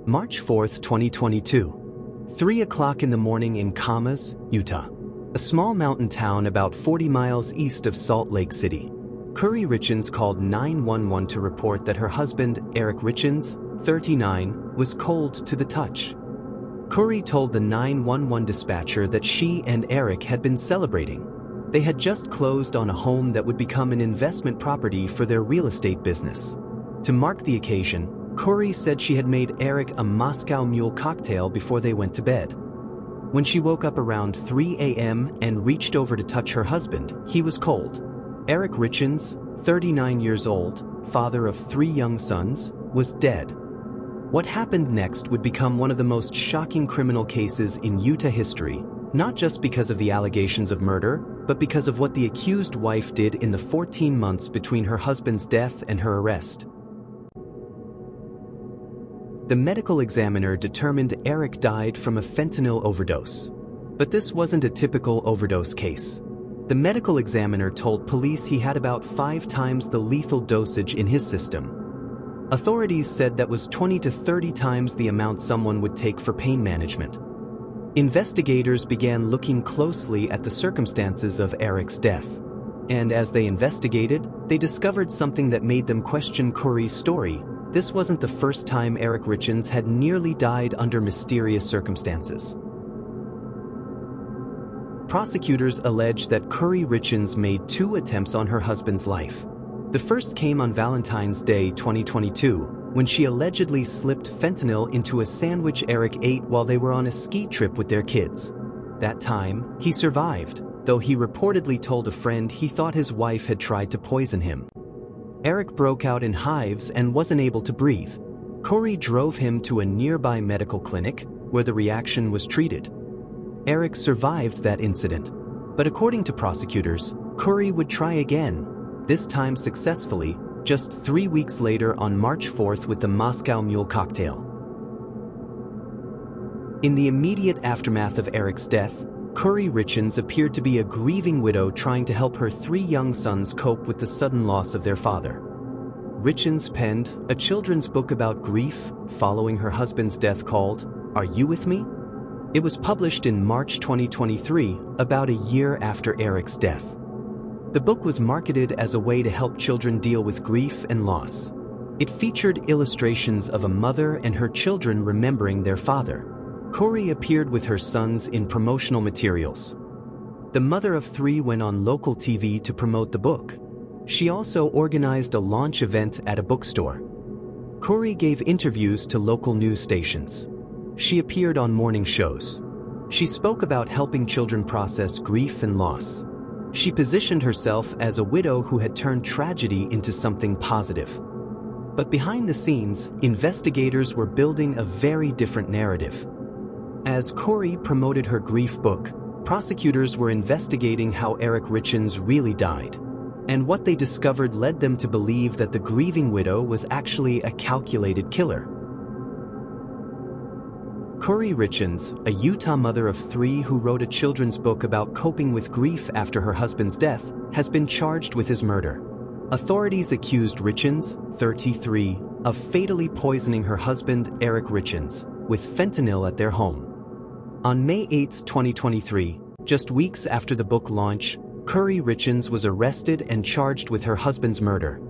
March 4, 2022. 3 o'clock in the morning in Kamas, Utah. A small mountain town about 40 miles east of Salt Lake City. Kouri Richins called 911 to report that her husband, Eric Richins, 39, was cold to the touch. Kouri told the 911 dispatcher that she and Eric had been celebrating. They had just closed on a home that would become an investment property for their real estate business. To mark the occasion, Kouri said she had made Eric a Moscow Mule cocktail before they went to bed. When she woke up around 3 a.m. and reached over to touch her husband, he was cold. Eric Richins, 39 years old, father of 3 young sons, was dead. What happened next would become one of the most shocking criminal cases in Utah history, not just because of the allegations of murder, but because of what the accused wife did in the 14 months between her husband's death and her arrest. The medical examiner determined Eric died from a fentanyl overdose. But this wasn't a typical overdose case. The medical examiner told police he had about 5 times the lethal dosage in his system. Authorities said that was 20 to 30 times the amount someone would take for pain management. Investigators began looking closely at the circumstances of Eric's death. And as they investigated, they discovered something that made them question Kouri's story. This wasn't the first time Eric Richins had nearly died under mysterious circumstances. Prosecutors allege that Kouri Richins made 2 attempts on her husband's life. The first came on Valentine's Day 2022, when she allegedly slipped fentanyl into a sandwich Eric ate while they were on a ski trip with their kids. That time, he survived, though he reportedly told a friend he thought his wife had tried to poison him. Eric broke out in hives and wasn't able to breathe. Kouri drove him to a nearby medical clinic, where the reaction was treated. Eric survived that incident, but according to prosecutors, Kouri would try again, this time successfully, just 3 weeks later on March 4th with the Moscow Mule cocktail. In the immediate aftermath of Eric's death, Kouri Richins appeared to be a grieving widow trying to help her 3 young sons cope with the sudden loss of their father. Richins penned a children's book about grief following her husband's death called, "Are You With Me?" It was published in March 2023, about a year after Eric's death. The book was marketed as a way to help children deal with grief and loss. It featured illustrations of a mother and her children remembering their father. Kouri appeared with her sons in promotional materials. The mother of 3 went on local TV to promote the book. She also organized a launch event at a bookstore. Kouri gave interviews to local news stations. She appeared on morning shows. She spoke about helping children process grief and loss. She positioned herself as a widow who had turned tragedy into something positive. But behind the scenes, investigators were building a very different narrative. As Kouri promoted her grief book, prosecutors were investigating how Eric Richins really died. And what they discovered led them to believe that the grieving widow was actually a calculated killer. Kouri Richins, a Utah mother of 3 who wrote a children's book about coping with grief after her husband's death, has been charged with his murder. Authorities accused Richins, 33, of fatally poisoning her husband, Eric Richins, with fentanyl at their home. On May 8, 2023, just weeks after the book launch, Kouri Richins was arrested and charged with her husband's murder.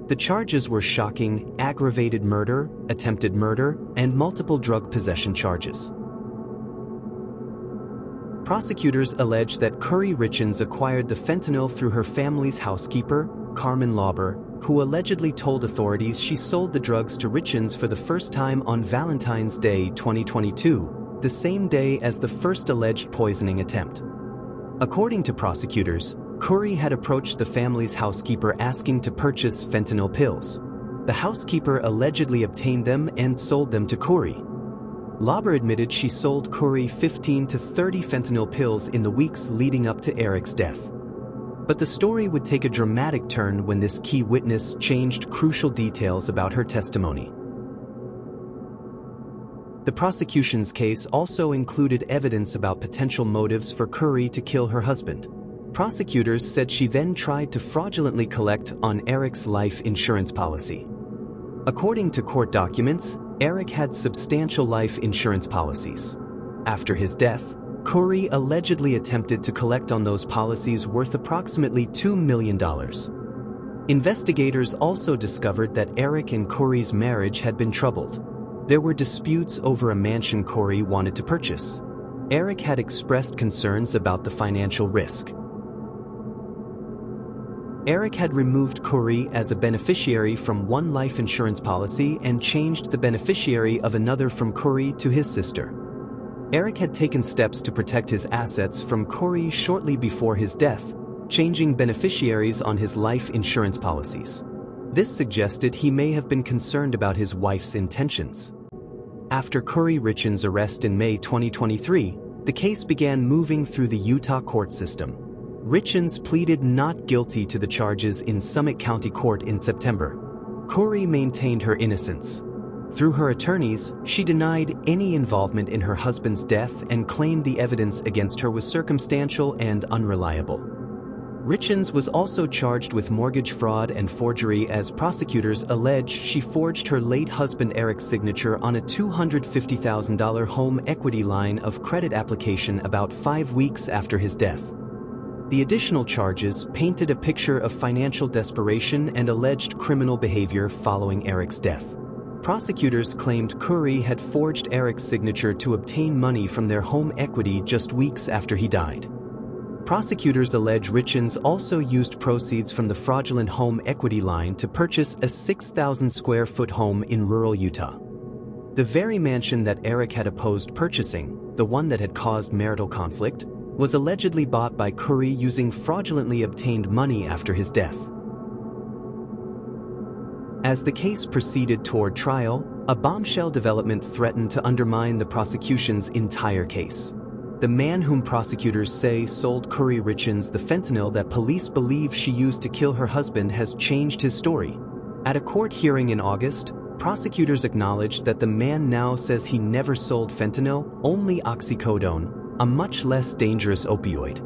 The charges were shocking: aggravated murder, attempted murder, and multiple drug possession charges. Prosecutors allege that Kouri Richins acquired the fentanyl through her family's housekeeper, Carmen Lauber, who allegedly told authorities she sold the drugs to Richins for the first time on Valentine's Day 2022, the same day as the first alleged poisoning attempt. According to prosecutors, Kouri had approached the family's housekeeper asking to purchase fentanyl pills. The housekeeper allegedly obtained them and sold them to Kouri. Lauber admitted she sold Kouri 15 to 30 fentanyl pills in the weeks leading up to Eric's death. But the story would take a dramatic turn when this key witness changed crucial details about her testimony. The prosecution's case also included evidence about potential motives for Kouri to kill her husband. Prosecutors said she then tried to fraudulently collect on Eric's life insurance policy. According to court documents, Eric had substantial life insurance policies. After his death, Kouri allegedly attempted to collect on those policies worth approximately $2 million. Investigators also discovered that Eric and Kouri's marriage had been troubled. There were disputes over a mansion Kouri wanted to purchase. Eric had expressed concerns about the financial risk. Eric had removed Kouri as a beneficiary from one life insurance policy and changed the beneficiary of another from Kouri to his sister. Eric had taken steps to protect his assets from Kouri shortly before his death, changing beneficiaries on his life insurance policies. This suggested he may have been concerned about his wife's intentions. After Kouri Richins' arrest in May 2023, the case began moving through the Utah court system. Richins pleaded not guilty to the charges in Summit County Court in September. Kouri maintained her innocence. Through her attorneys, she denied any involvement in her husband's death and claimed the evidence against her was circumstantial and unreliable. Richins was also charged with mortgage fraud and forgery as prosecutors allege she forged her late husband Eric's signature on a $250,000 home equity line of credit application about 5 weeks after his death. The additional charges painted a picture of financial desperation and alleged criminal behavior following Eric's death. Prosecutors claimed Kouri had forged Eric's signature to obtain money from their home equity just weeks after he died. Prosecutors allege Richins also used proceeds from the fraudulent home equity line to purchase a 6,000-square-foot home in rural Utah. The very mansion that Eric had opposed purchasing, the one that had caused marital conflict, was allegedly bought by Kouri using fraudulently obtained money after his death. As the case proceeded toward trial, a bombshell development threatened to undermine the prosecution's entire case. The man whom prosecutors say sold Kouri Richins the fentanyl that police believe she used to kill her husband has changed his story. At a court hearing in August, prosecutors acknowledged that the man now says he never sold fentanyl, only oxycodone, a much less dangerous opioid.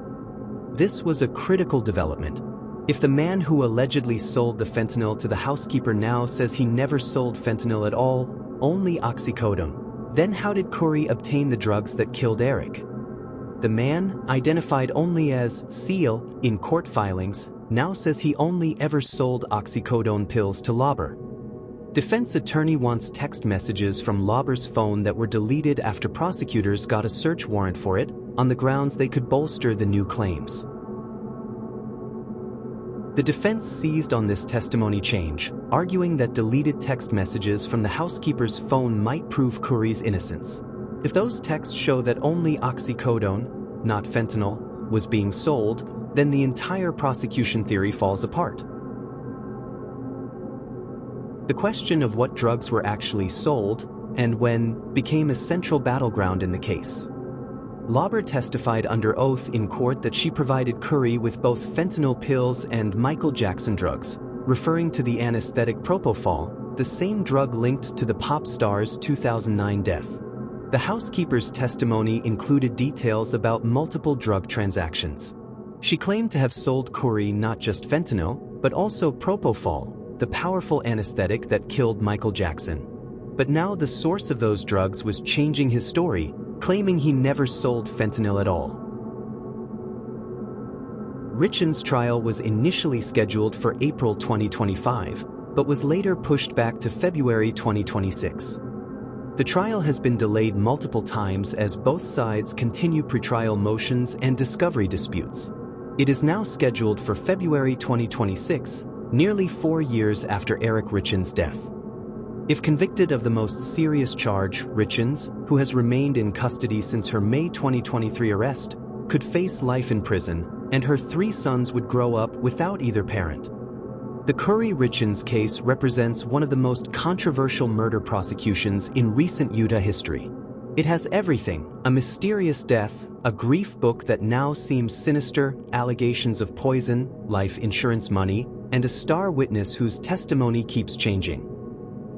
This was a critical development. If the man who allegedly sold the fentanyl to the housekeeper now says he never sold fentanyl at all, only oxycodone, then how did Kouri obtain the drugs that killed Eric? The man, identified only as Seal in court filings, now says he only ever sold oxycodone pills to Lauber. Defense attorney wants text messages from Lauber's phone that were deleted after prosecutors got a search warrant for it, on the grounds they could bolster the new claims. The defense seized on this testimony change, arguing that deleted text messages from the housekeeper's phone might prove Kouri's innocence. If those texts show that only oxycodone, not fentanyl, was being sold, then the entire prosecution theory falls apart. The question of what drugs were actually sold, and when, became a central battleground in the case. Lauber testified under oath in court that she provided Kouri with both fentanyl pills and Michael Jackson drugs, referring to the anesthetic propofol, the same drug linked to the pop star's 2009 death. The housekeeper's testimony included details about multiple drug transactions. She claimed to have sold Kouri not just fentanyl, but also propofol, the powerful anesthetic that killed Michael Jackson. But now the source of those drugs was changing his story, claiming he never sold fentanyl at all. Richins' trial was initially scheduled for April 2025, but was later pushed back to February 2026. The trial has been delayed multiple times as both sides continue pretrial motions and discovery disputes. It is now scheduled for February 2026, nearly 4 years after Eric Richins' death. If convicted of the most serious charge, Richins, who has remained in custody since her May 2023 arrest, could face life in prison, and her 3 sons would grow up without either parent. The Kouri Richins case represents one of the most controversial murder prosecutions in recent Utah history. It has everything: a mysterious death, a grief book that now seems sinister, allegations of poison, life insurance money, and a star witness whose testimony keeps changing.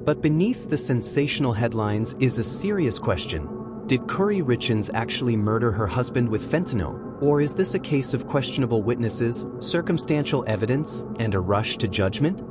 But beneath the sensational headlines is a serious question. Did Kouri Richins actually murder her husband with fentanyl, or is this a case of questionable witnesses, circumstantial evidence, and a rush to judgment?